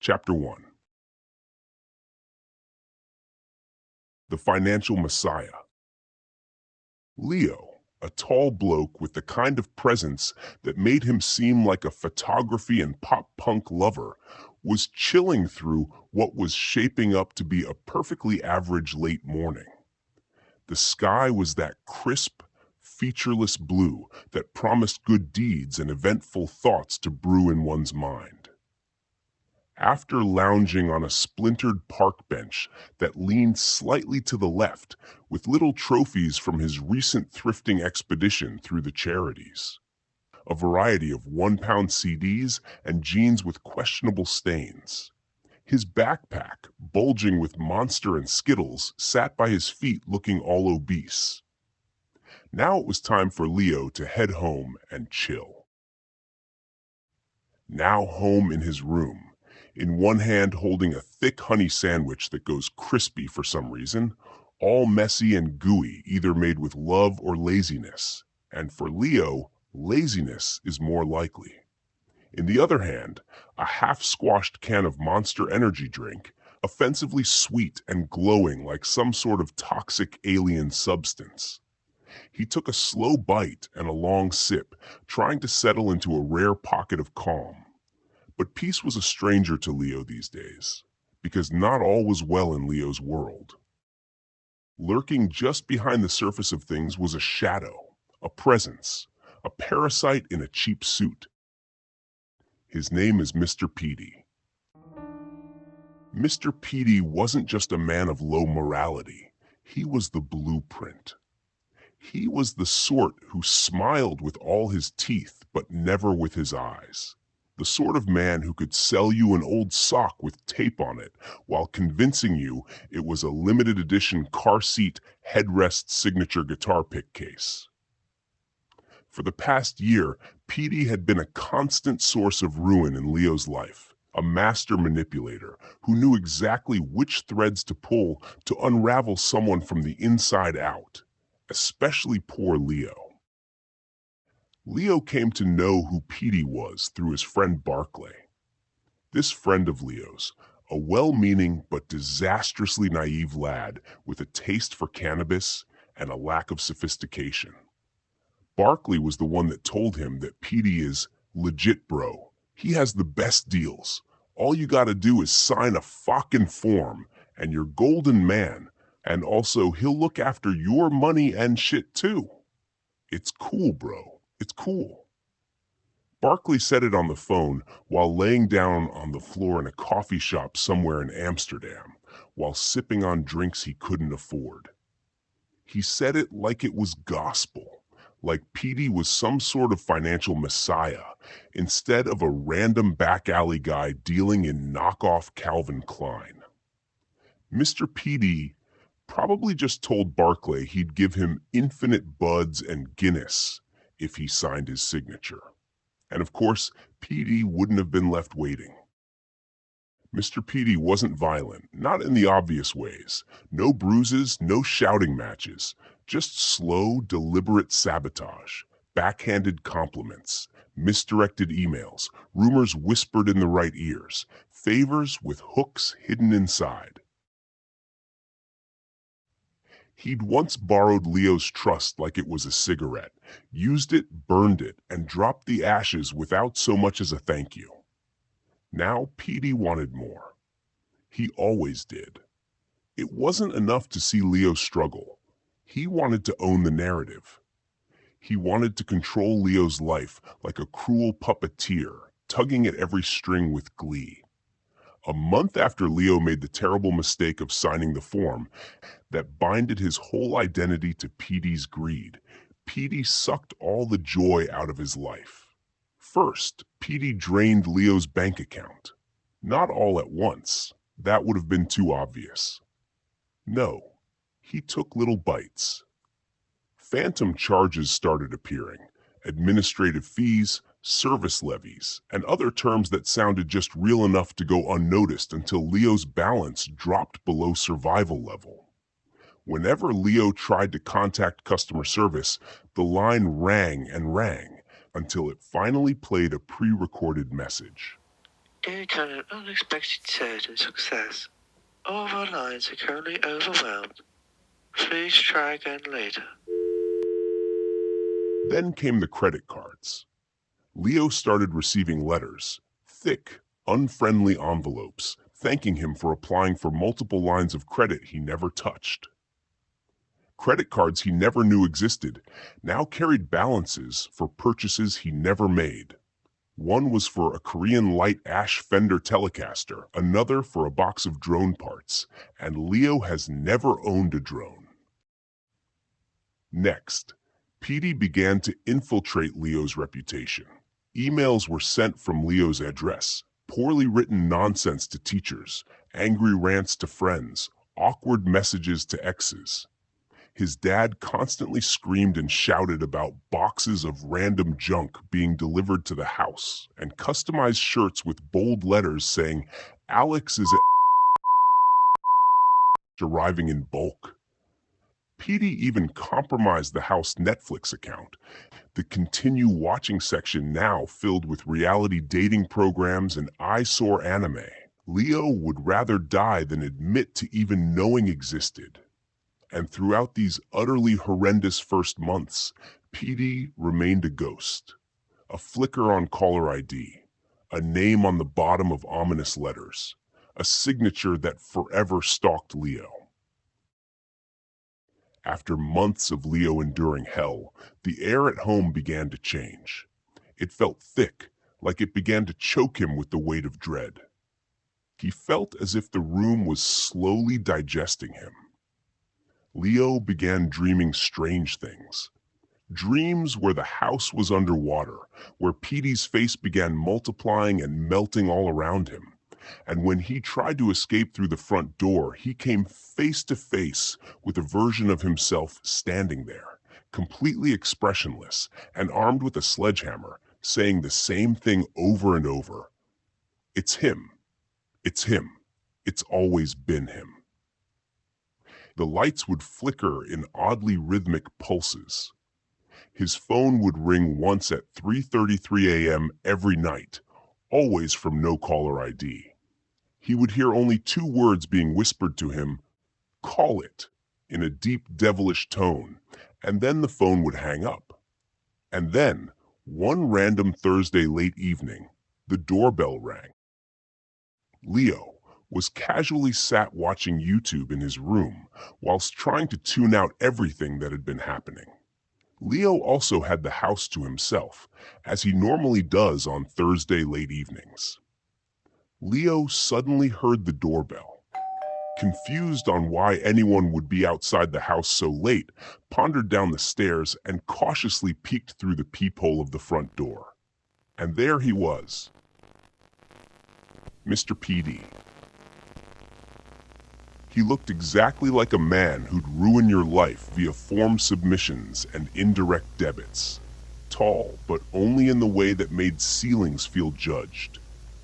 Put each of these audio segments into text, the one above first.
Chapter 1. The Financial Messiah. Leo, a tall bloke with the kind of presence that made him seem like a photography and pop-punk lover, was chilling through what was shaping up to be a perfectly average late morning. The sky was that crisp, featureless blue that promised good deeds and eventful thoughts to brew in one's mind. After lounging on a splintered park bench that leaned slightly to the left with little trophies from his recent thrifting expedition through the charities, a variety of 1-pound CDs and jeans with questionable stains, his backpack, bulging with Monster and Skittles, sat by his feet looking all obese. Now it was time for Leo to head home and chill. Now home in his room, in one hand holding a thick honey sandwich that goes crispy for some reason, all messy and gooey, either made with love or laziness. And for Leo, laziness is more likely. In the other hand, a half-squashed can of Monster energy drink, offensively sweet and glowing like some sort of toxic alien substance. He took a slow bite and a long sip, trying to settle into a rare pocket of calm. But peace was a stranger to Leo these days, because not all was well in Leo's world. Lurking just behind the surface of things was a shadow, a presence, a parasite in a cheap suit. His name is Mr. Pede'ing. Mr. Pede'ing wasn't just a man of low morality, he was the blueprint. He was the sort who smiled with all his teeth but never with his eyes. The sort of man who could sell you an old sock with tape on it while convincing you it was a limited edition car seat headrest signature guitar pick case. For the past year, Pede'ing had been a constant source of ruin in Leo's life, a master manipulator who knew exactly which threads to pull to unravel someone from the inside out, especially poor Leo. Leo came to know who Pede'ing was through his friend Barclay. This friend of Leo's, a well-meaning but disastrously naive lad with a taste for cannabis and a lack of sophistication. Barclay was the one that told him that Pede'ing is legit, bro. He has the best deals. All you gotta do is sign a fucking form and you're golden man, and also he'll look after your money and shit too. It's cool, bro. It's cool. Barclay said it on the phone while laying down on the floor in a coffee shop somewhere in Amsterdam, while sipping on drinks he couldn't afford. He said it like it was gospel, like Pede'ing was some sort of financial messiah, instead of a random back alley guy dealing in knockoff Calvin Klein. Mr. Pede'ing probably just told Barclay he'd give him infinite buds and Guinness if he signed his signature. And of course, Pede'ing wouldn't have been left waiting. Mr. Pede'ing wasn't violent, not in the obvious ways. No bruises, no shouting matches, just slow, deliberate sabotage, backhanded compliments, misdirected emails, rumors whispered in the right ears, favors with hooks hidden inside. He'd once borrowed Leo's trust like it was a cigarette, used it, burned it, and dropped the ashes without so much as a thank you. Now Pede'ing wanted more. He always did. It wasn't enough to see Leo struggle. He wanted to own the narrative. He wanted to control Leo's life like a cruel puppeteer, tugging at every string with glee. A month after Leo made the terrible mistake of signing the form that binded his whole identity to Pede'ing's greed, Pede'ing sucked all the joy out of his life. First, Pede'ing drained Leo's bank account. Not all at once. That would have been too obvious. No, he took little bites. Phantom charges started appearing, administrative fees, service levies, and other terms that sounded just real enough to go unnoticed until Leo's balance dropped below survival level. Whenever Leo tried to contact customer service, the line rang and rang until it finally played a pre-recorded message. Due to an unexpected surge in success, all of our lines are currently overwhelmed. Please try again later. Then came the credit cards. Leo started receiving letters, thick, unfriendly envelopes, thanking him for applying for multiple lines of credit he never touched. Credit cards he never knew existed now carried balances for purchases he never made. One was for a Korean light ash Fender Telecaster, another for a box of drone parts, and Leo has never owned a drone. Next, Petey began to infiltrate Leo's reputation. Emails were sent from Leo's address, poorly written nonsense to teachers, angry rants to friends, awkward messages to exes. His dad constantly screamed and shouted about boxes of random junk being delivered to the house and customized shirts with bold letters saying, "Alex is arriving in bulk." Petey even compromised the house Netflix account. The continue watching section now filled with reality dating programs and eyesore anime. Leo would rather die than admit to even knowing existed. And throughout these utterly horrendous first months, Petey remained a ghost. A flicker on caller ID, a name on the bottom of ominous letters, a signature that forever stalked Leo. After months of Leo enduring hell, the air at home began to change. It felt thick, like it began to choke him with the weight of dread. He felt as if the room was slowly digesting him. Leo began dreaming strange things. Dreams where the house was underwater, where Petey's face began multiplying and melting all around him. And when he tried to escape through the front door, he came face to face with a version of himself standing there, completely expressionless and armed with a sledgehammer, saying the same thing over and over. "It's him. It's him. It's always been him." The lights would flicker in oddly rhythmic pulses. His phone would ring once at 3:33 a.m. every night, always from no caller ID. He would hear only two words being whispered to him, "Call it," in a deep devilish tone, and then the phone would hang up. And then, one random Thursday late evening, the doorbell rang. Leo was casually sat watching YouTube in his room whilst trying to tune out everything that had been happening. Leo also had the house to himself, as he normally does on Thursday late evenings. Leo suddenly heard the doorbell. Confused on why anyone would be outside the house so late, pondered down the stairs and cautiously peeked through the peephole of the front door. And there he was, Mr. Petey. He looked exactly like a man who'd ruin your life via form submissions and indirect debits. Tall, but only in the way that made ceilings feel judged.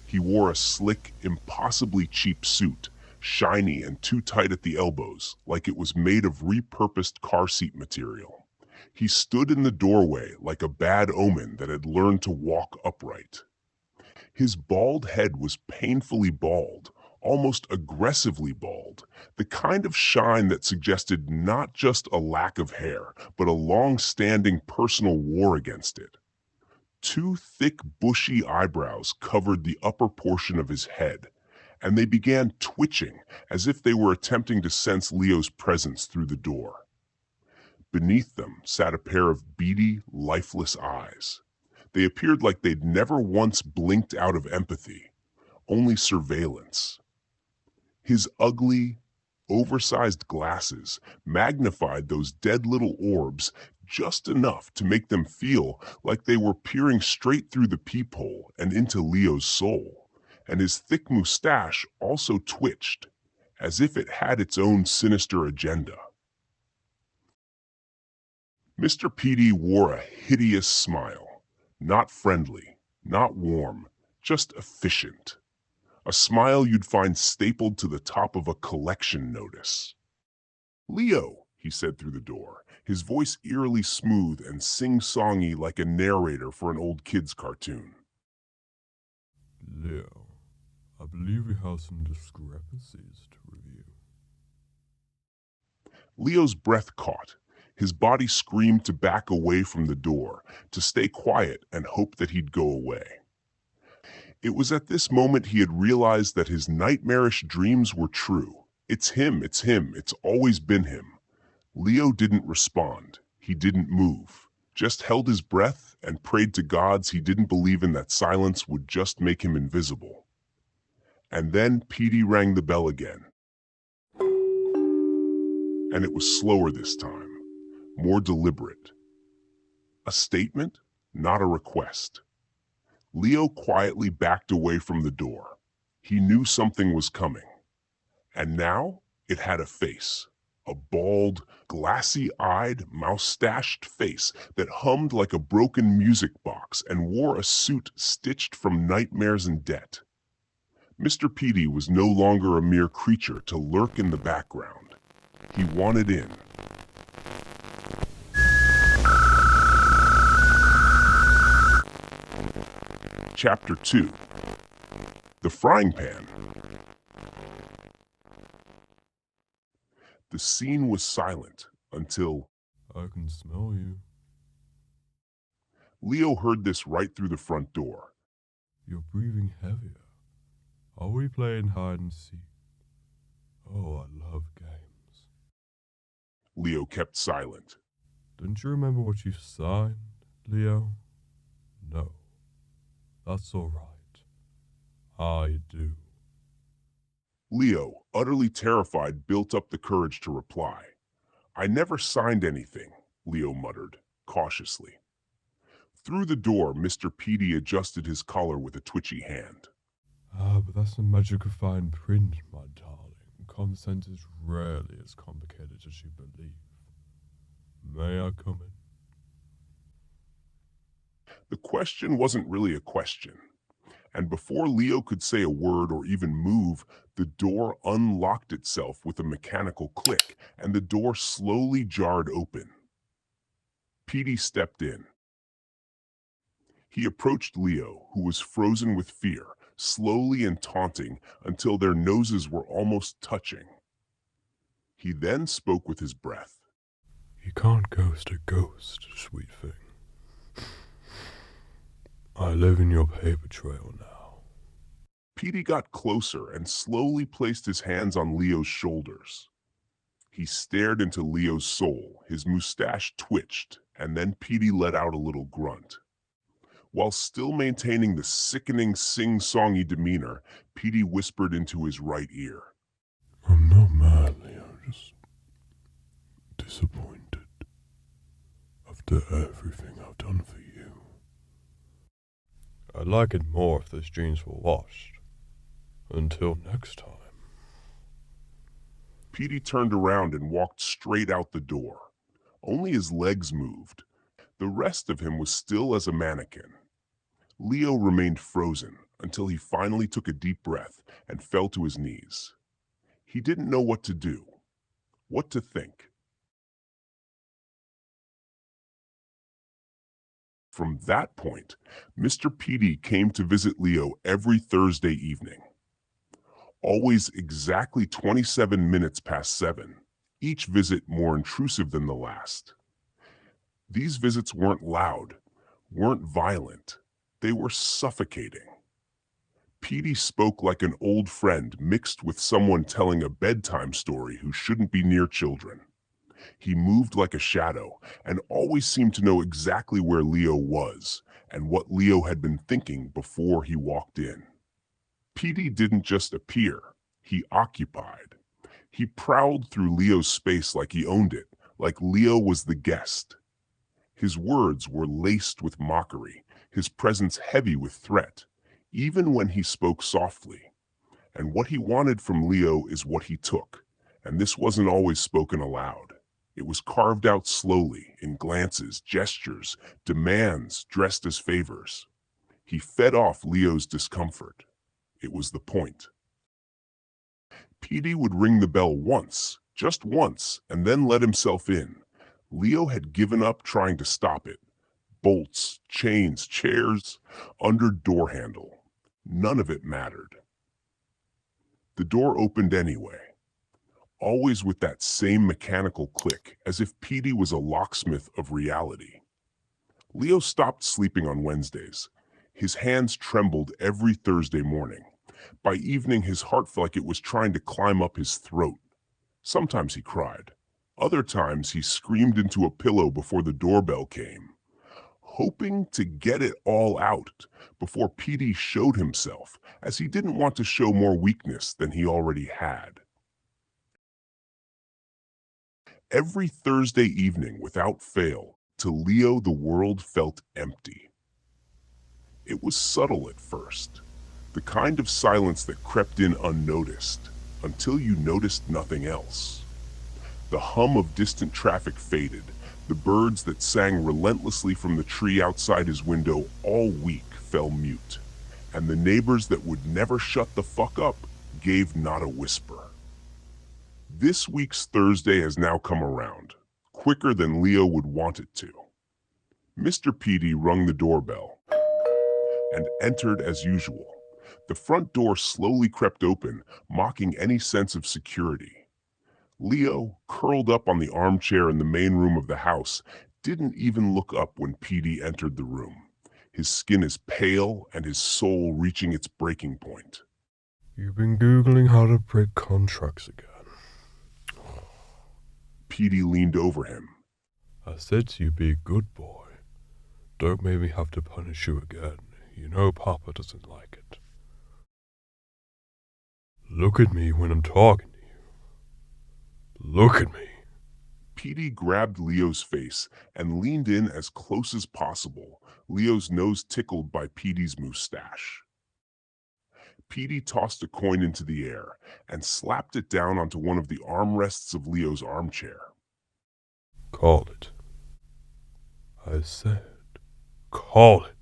He wore a slick, impossibly cheap suit, shiny and too tight at the elbows, like it was made of repurposed car seat material. He stood in the doorway like a bad omen that had learned to walk upright. His bald head was painfully bald, almost aggressively bald, the kind of shine that suggested not just a lack of hair, but a long-standing personal war against it. Two thick, bushy eyebrows covered the upper portion of his head, and they began twitching as if they were attempting to sense Leo's presence through the door. Beneath them sat a pair of beady, lifeless eyes. They appeared like they'd never once blinked out of empathy, only surveillance. His ugly, oversized glasses magnified those dead little orbs just enough to make them feel like they were peering straight through the peephole and into Leo's soul, and his thick mustache also twitched, as if it had its own sinister agenda. Mr. Petey wore a hideous smile, not friendly, not warm, just efficient. A smile you'd find stapled to the top of a collection notice. "Leo," he said through the door, his voice eerily smooth and sing-songy like a narrator for an old kid's cartoon. "Leo, believe we have some discrepancies to review. Leo's breath caught. His body screamed to back away from the door, to stay quiet and hope that he'd go away. It was at this moment he had realized that his nightmarish dreams were true. It's him, it's always been him. Leo didn't respond. He didn't move, just held his breath and prayed to gods he didn't believe in that silence would just make him invisible. And then Petey rang the bell again. And it was slower this time, more deliberate. A statement, not a request. Leo quietly backed away from the door. He knew something was coming. And now it had a face. A bald, glassy-eyed, moustached face that hummed like a broken music box and wore a suit stitched from nightmares and debt. Mr. Petey was no longer a mere creature to lurk in the background. He wanted in. Chapter 2. The Frying Pan. The scene was silent until I can smell you. Leo heard this right through the front door. You're breathing heavier. Are we playing hide and seek? Oh, I love games. Leo kept silent. Don't you remember what you signed, Leo? No. That's all right. I do. Leo, utterly terrified, built up the courage to reply. I never signed anything, Leo muttered, cautiously. Through the door, Mr. Petey adjusted his collar with a twitchy hand. But that's the magic of fine print, my darling. Consent is rarely as complicated as you believe. May I come in? The question wasn't really a question. And before Leo could say a word or even move, the door unlocked itself with a mechanical click, and the door slowly jarred open. Petey stepped in. He approached Leo, who was frozen with fear, slowly and taunting until their noses were almost touching. He then spoke with his breath. You can't ghost a ghost, sweet thing. I live in your paper trail now. Petey got closer and slowly placed his hands on Leo's shoulders. He stared into Leo's soul, his mustache twitched, and then Petey let out a little grunt. While still maintaining the sickening sing-songy demeanor, Petey whispered into his right ear. I'm not mad, Leo, just disappointed after everything I've done for you. I'd like it more if those jeans were washed. Until next time. Petey turned around and walked straight out the door. Only his legs moved. The rest of him was still as a mannequin. Leo remained frozen until he finally took a deep breath and fell to his knees. He didn't know what to do, what to think. From that point, Mr. Petey came to visit Leo every Thursday evening. Always exactly 27 minutes past 7, each visit more intrusive than the last. These visits weren't loud, weren't violent. They were suffocating. Petey spoke like an old friend mixed with someone telling a bedtime story who shouldn't be near children. He moved like a shadow and always seemed to know exactly where Leo was and what Leo had been thinking before he walked in. Petey didn't just appear, he occupied. He prowled through Leo's space like he owned it, like Leo was the guest. His words were laced with mockery, his presence heavy with threat, even when he spoke softly. And what he wanted from Leo is what he took, and this wasn't always spoken aloud. It was carved out slowly, in glances, gestures, demands dressed as favors. He fed off Leo's discomfort. It was the point. Petey would ring the bell once, just once, and then let himself in. Leo had given up trying to stop it. Bolts, chains, chairs, under door handle. None of it mattered. The door opened anyway, always with that same mechanical click, as if Petey was a locksmith of reality. Leo stopped sleeping on Wednesdays. His hands trembled every Thursday morning. By evening, his heart felt like it was trying to climb up his throat. Sometimes he cried. Other times he screamed into a pillow before the doorbell came, hoping to get it all out before Petey showed himself, as he didn't want to show more weakness than he already had. Every Thursday evening, without fail, to Leo the world felt empty. It was subtle at first, the kind of silence that crept in unnoticed, until you noticed nothing else. The hum of distant traffic faded, the birds that sang relentlessly from the tree outside his window all week fell mute, and the neighbors that would never shut the fuck up gave not a whisper. This week's Thursday has now come around, quicker than Leo would want it to. Mr. Petey rung the doorbell and entered as usual. The front door slowly crept open, mocking any sense of security. Leo, curled up on the armchair in the main room of the house, didn't even look up when Petey entered the room, his skin as pale and his soul reaching its breaking point. You've been Googling how to break contracts again. Petey leaned over him. I said to you, be a good boy. Don't make me have to punish you again. You know Papa doesn't like it. Look at me when I'm talking to you. Look at me. Petey grabbed Leo's face and leaned in as close as possible, Leo's nose tickled by Petey's mustache. Petey tossed a coin into the air and slapped it down onto one of the armrests of Leo's armchair. Call it. I said, call it.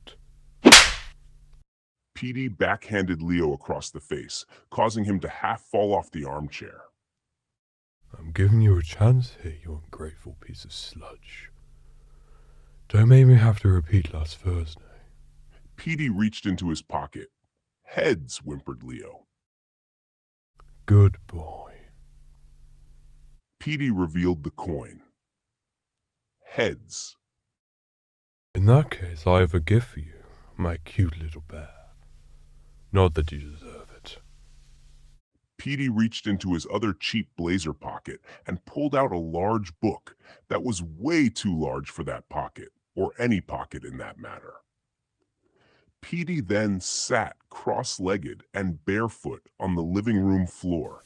Petey backhanded Leo across the face, causing him to half fall off the armchair. I'm giving you a chance here, you ungrateful piece of sludge. Don't make me have to repeat last Thursday. Petey reached into his pocket. Heads, whimpered Leo. Good boy. Petey revealed the coin. Heads. In that case, I have a gift for you, my cute little bear. Not that you deserve it. Petey reached into his other cheap blazer pocket and pulled out a large book that was way too large for that pocket, or any pocket in that matter. Petey then sat cross-legged and barefoot on the living room floor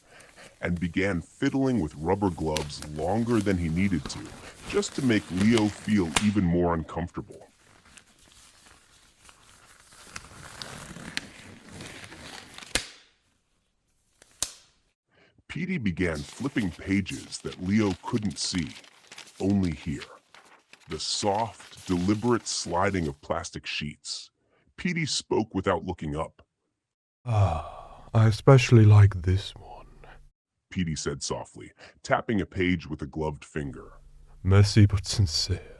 and began fiddling with rubber gloves longer than he needed to, just to make Leo feel even more uncomfortable. Petey began flipping pages that Leo couldn't see, only hear. The soft, deliberate sliding of plastic sheets. Petey spoke without looking up. I especially like this one, Petey said softly, tapping a page with a gloved finger. Messy but sincere.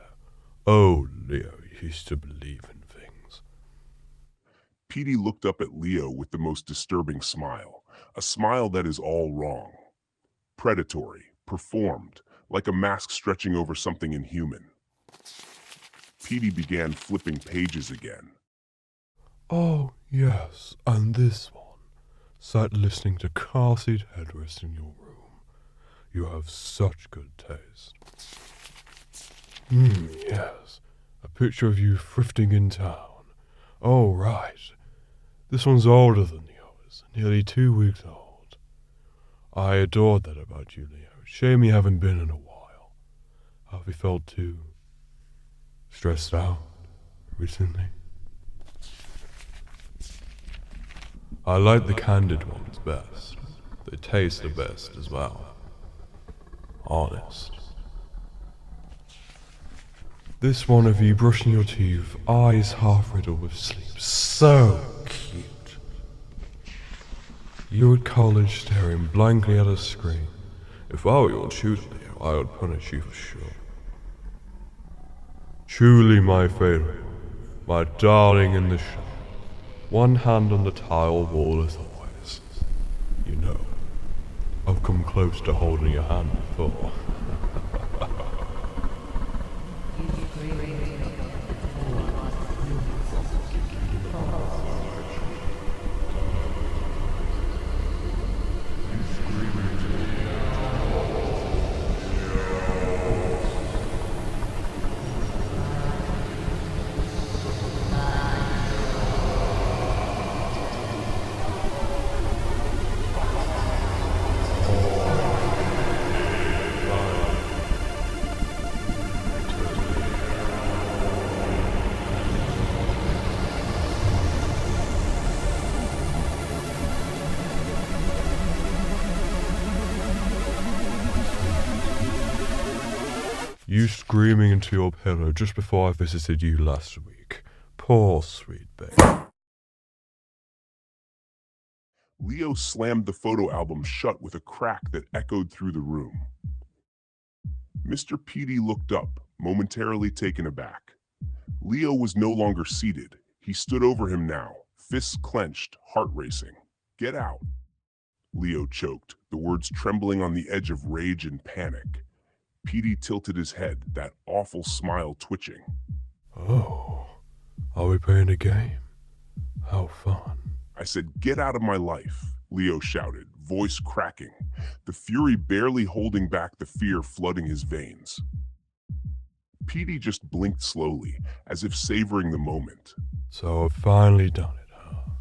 Oh, Leo used to believe in things. Petey looked up at Leo with the most disturbing smile, a smile that is all wrong. Predatory, performed, like a mask stretching over something inhuman. Petey began flipping pages again. Oh, yes, and this one. Sat listening to car seat headrest in your room. You have such good taste. Yes. A picture of you thrifting in town. Oh, right. This one's older than yours, nearly 2 weeks old. I adored that about you, Leo. Shame you haven't been in a while. Have you felt too stressed out recently? I like the candid ones best. They taste the best as well. Honest. This one of you brushing your teeth, eyes half riddled with sleep. So cute. You at college staring blankly at a screen. If I were your tutor, I would punish you for sure. Truly my favorite, my darling in the shop. One hand on the tile wall as always. You know, I've come close to holding your hand before. You screaming into your pillow just before I visited you last week. Poor sweet babe. Leo slammed the photo album shut with a crack that echoed through the room. Mr. Petey looked up, momentarily taken aback. Leo was no longer seated. He stood over him now, fists clenched, heart racing. "Get out," Leo choked, the words trembling on the edge of rage and panic. Petey tilted his head, that awful smile twitching. Oh, are we playing a game? How fun. "I said, get out of my life," Leo shouted, voice cracking, the fury barely holding back the fear flooding his veins. Petey just blinked slowly, as if savoring the moment. So I've finally done it, huh?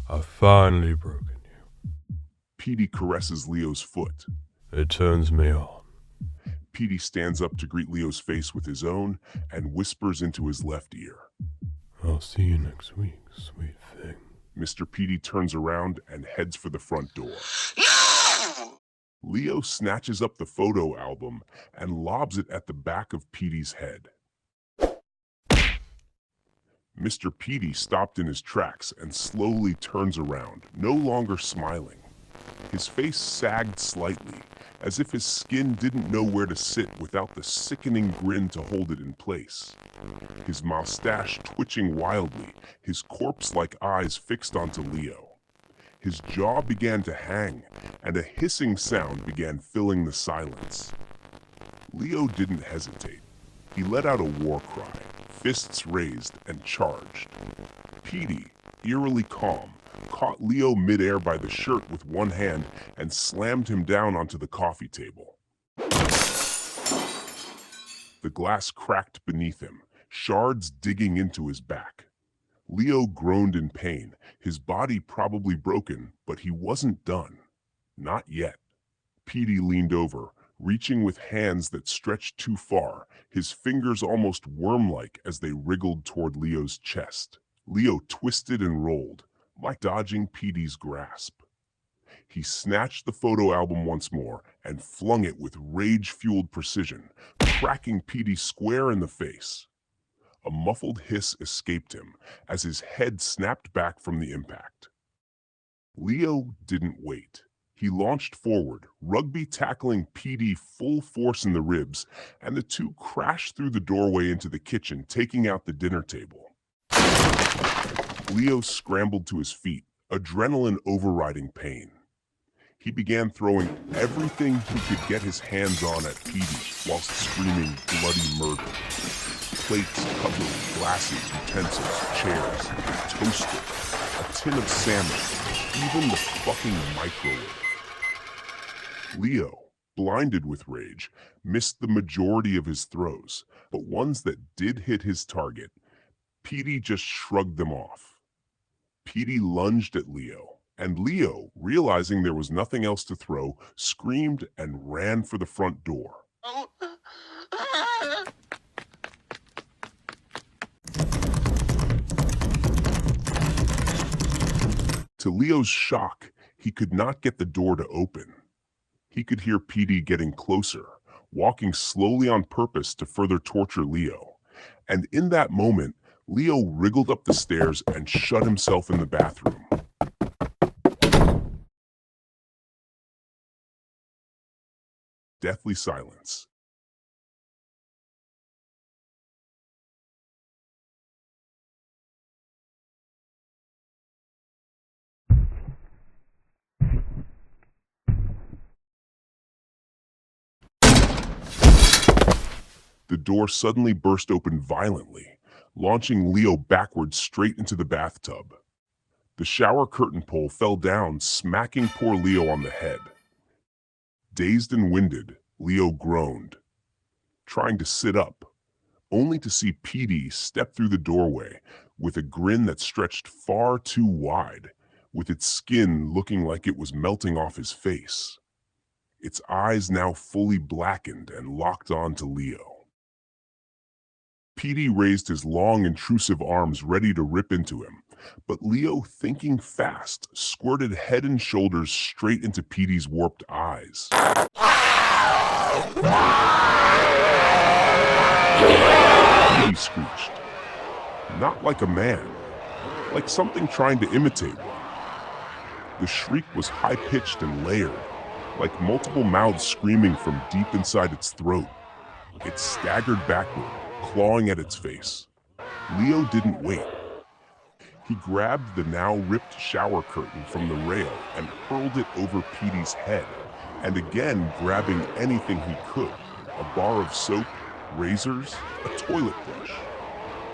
I've finally broken you. Petey caresses Leo's foot. It turns me on. Petey stands up to greet Leo's face with his own and whispers into his left ear. I'll see you next week, sweet thing. Mr. Petey turns around and heads for the front door. No! Leo snatches up the photo album and lobs it at the back of Petey's head. Mr. Petey stopped in his tracks and slowly turns around, no longer smiling. His face sagged slightly, as if his skin didn't know where to sit without the sickening grin to hold it in place. His mustache twitching wildly, his corpse-like eyes fixed onto Leo. His jaw began to hang, and a hissing sound began filling the silence. Leo didn't hesitate. He let out a war cry, fists raised, and charged. Petey, eerily calm, caught Leo midair by the shirt with one hand and slammed him down onto the coffee table. The glass cracked beneath him, shards digging into his back. Leo groaned in pain, his body probably broken, but he wasn't done. Not yet. Petey leaned over, reaching with hands that stretched too far, his fingers almost worm-like as they wriggled toward Leo's chest. Leo twisted and rolled, like dodging Petey's grasp. He snatched the photo album once more and flung it with rage-fueled precision, cracking Petey square in the face. A muffled hiss escaped him as his head snapped back from the impact. Leo didn't wait. He launched forward, rugby tackling Petey full force in the ribs, and the two crashed through the doorway into the kitchen, taking out the dinner table. Leo scrambled to his feet, adrenaline overriding pain. He began throwing everything he could get his hands on at Petey whilst screaming bloody murder. Plates, cutlery, glasses, utensils, chairs, toaster, a tin of salmon, even the fucking microwave. Leo, blinded with rage, missed the majority of his throws, but ones that did hit his target, Petey just shrugged them off. Petey lunged at Leo, and Leo, realizing there was nothing else to throw, screamed and ran for the front door. Oh. To Leo's shock, he could not get the door to open. He could hear Petey getting closer, walking slowly on purpose to further torture Leo. And in that moment, Leo wriggled up the stairs and shut himself in the bathroom. Deathly silence. The door suddenly burst open violently, launching Leo backwards straight into the bathtub. The shower curtain pole fell down, smacking poor Leo on the head. Dazed and winded, Leo groaned, trying to sit up, only to see Petey step through the doorway with a grin that stretched far too wide, with its skin looking like it was melting off his face. Its eyes now fully blackened and locked on to Leo. Petey raised his long, intrusive arms ready to rip into him, but Leo, thinking fast, squirted head and shoulders straight into Petey's warped eyes. Petey screeched. Not like a man, like something trying to imitate one. The shriek was high-pitched and layered, like multiple mouths screaming from deep inside its throat. It staggered backward, clawing at its face. Leo didn't wait. He grabbed the now ripped shower curtain from the rail and hurled it over Petey's head, and again grabbing anything he could, a bar of soap, razors, a toilet brush,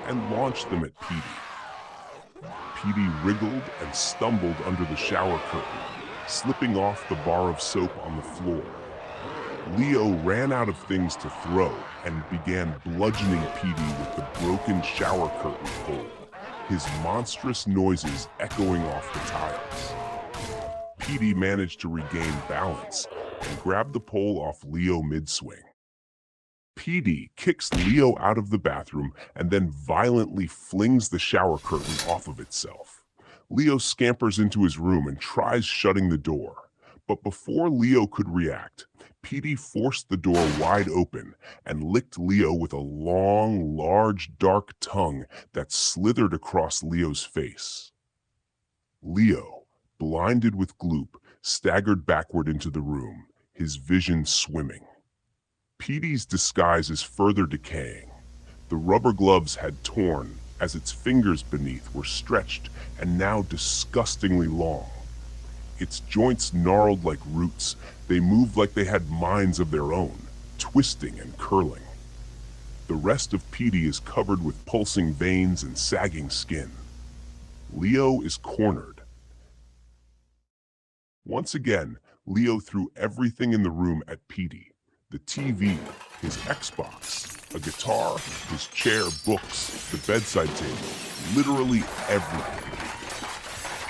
and launched them at Petey. Petey wriggled and stumbled under the shower curtain, slipping off the bar of soap on the floor. Leo ran out of things to throw and began bludgeoning Petey with the broken shower curtain pole, his monstrous noises echoing off the tiles. Petey managed to regain balance and grabbed the pole off Leo mid-swing. Petey kicks Leo out of the bathroom and then violently flings the shower curtain off of itself. Leo scampers into his room and tries shutting the door. But before Leo could react, Petey forced the door wide open and licked Leo with a long, large, dark tongue that slithered across Leo's face. Leo, blinded with gloop, staggered backward into the room, his vision swimming. Petey's disguise is further decaying. The rubber gloves had torn as its fingers beneath were stretched and now disgustingly long. Its joints gnarled like roots. They moved like they had minds of their own, twisting and curling. The rest of Petey is covered with pulsing veins and sagging skin. Leo is cornered. Once again, Leo threw everything in the room at Petey. The TV, his Xbox, a guitar, his chair, books, the bedside table, literally everything.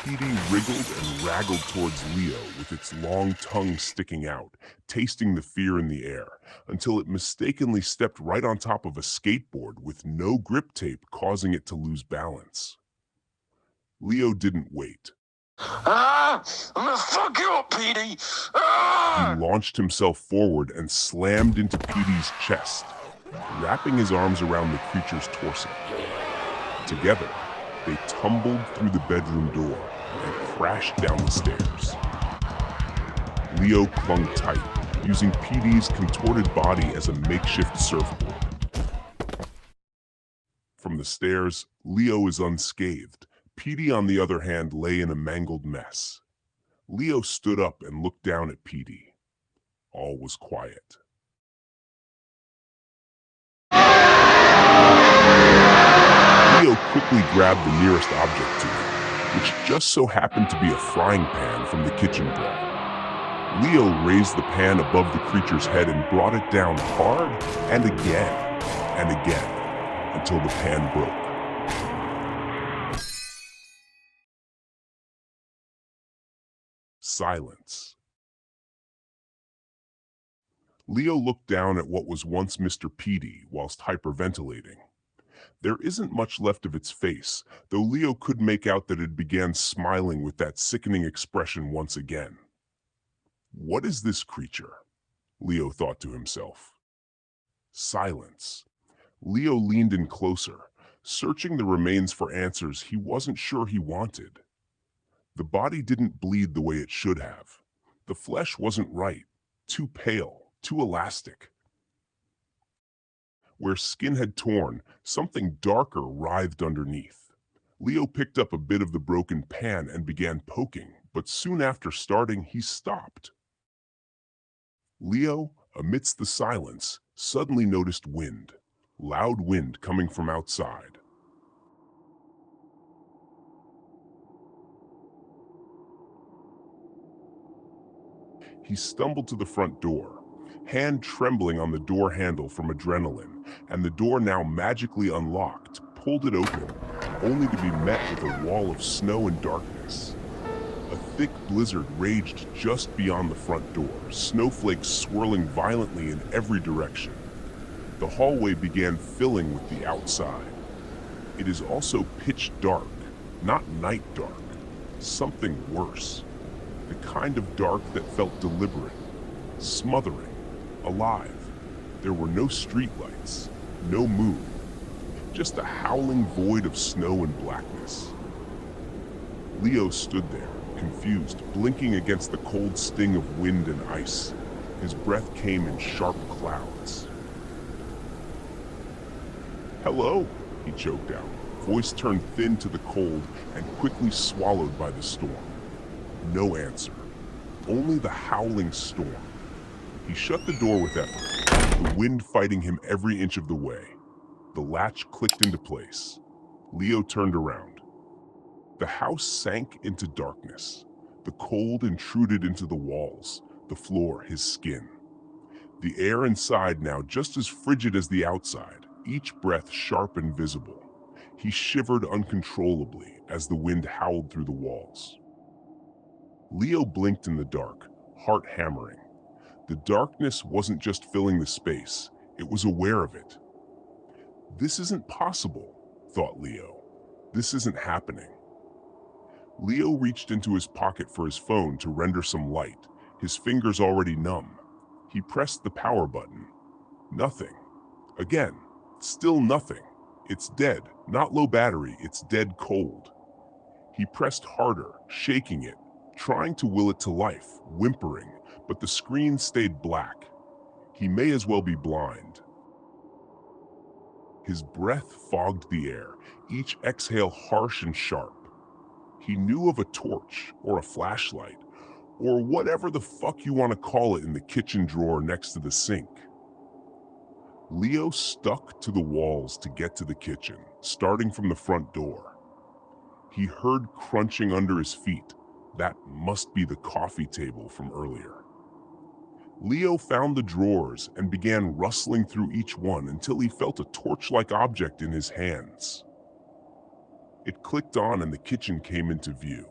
Petey wriggled and wraggled towards Leo with its long tongue sticking out, tasting the fear in the air, until it mistakenly stepped right on top of a skateboard with no grip tape causing it to lose balance. Leo didn't wait. I'm gonna fuck you up, Petey! He launched himself forward and slammed into Petey's chest, wrapping his arms around the creature's torso. Together, they tumbled through the bedroom door and crashed down the stairs. Leo clung tight, using Petey's contorted body as a makeshift surfboard. From the stairs, Leo is unscathed. Petey, on the other hand, lay in a mangled mess. Leo stood up and looked down at Petey. All was quiet. Leo quickly grabbed the nearest object to him, which just so happened to be a frying pan from the kitchen broth. Leo raised the pan above the creature's head and brought it down hard and again, until the pan broke. Silence. Leo looked down at what was once Mr. Petey whilst hyperventilating. There isn't much left of its face, though Leo could make out that it began smiling with that sickening expression once again. What is this creature? Leo thought to himself. Silence. Leo leaned in closer, searching the remains for answers he wasn't sure he wanted. The body didn't bleed the way it should have. The flesh wasn't right, too pale, too elastic. Where skin had torn, something darker writhed underneath. Leo picked up a bit of the broken pan and began poking, but soon after starting, he stopped. Leo, Amidst the silence, suddenly noticed wind, loud wind coming from outside. He stumbled to the front door, hand trembling on the door handle from adrenaline, and the door now magically unlocked, pulled it open, only to be met with a wall of snow and darkness. A thick blizzard raged just beyond the front door, snowflakes swirling violently in every direction. The hallway began filling with the outside. It is also pitch dark, not night dark, something worse. The kind of dark that felt deliberate, smothering, alive. There were no streetlights, no moon, just a howling void of snow and blackness. Leo stood there, confused, blinking against the cold sting of wind and ice. His breath came in sharp clouds. "Hello," he choked out, voice turned thin to the cold and quickly swallowed by the storm. No answer, only the howling storm. He shut the door with effort, the wind fighting him every inch of the way. The latch clicked into place. Leo turned around. The house sank into darkness. The cold intruded into the walls, the floor, his skin. The air inside now just as frigid as the outside, each breath sharp and visible. He shivered uncontrollably as the wind howled through the walls. Leo blinked in the dark, heart hammering. The darkness wasn't just filling the space, it was aware of it. This isn't possible, thought Leo. This isn't happening. Leo reached into his pocket for his phone to render some light, his fingers already numb. He pressed the power button. Nothing. Again, still nothing. It's dead, not low battery, it's dead cold. He pressed harder, shaking it, trying to will it to life, whimpering, but the screen stayed black. He may as well be blind. His breath fogged the air, each exhale harsh and sharp. He knew of a torch, or a flashlight, or whatever the fuck you want to call it in the kitchen drawer next to the sink. Leo stuck to the walls to get to the kitchen, starting from the front door. He heard crunching under his feet. That must be the coffee table from earlier. Leo found the drawers and began rustling through each one until he felt a torch-like object in his hands. It clicked on and the kitchen came into view.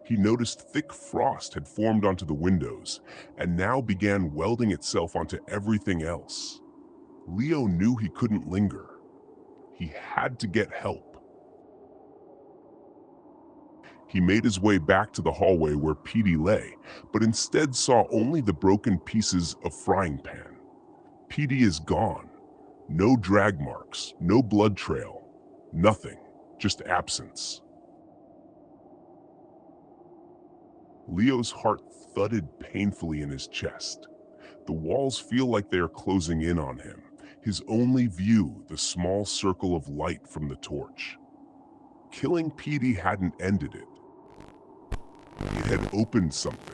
He noticed thick frost had formed onto the windows and now began welding itself onto everything else. Leo knew he couldn't linger. He had to get help. He made his way back to the hallway where Petey lay, but instead saw only the broken pieces of frying pan. Petey is gone. No drag marks, no blood trail, nothing, just absence. Leo's heart thudded painfully in his chest. The walls feel like they are closing in on him. His only view, the small circle of light from the torch. Killing Petey hadn't ended it. It had opened something.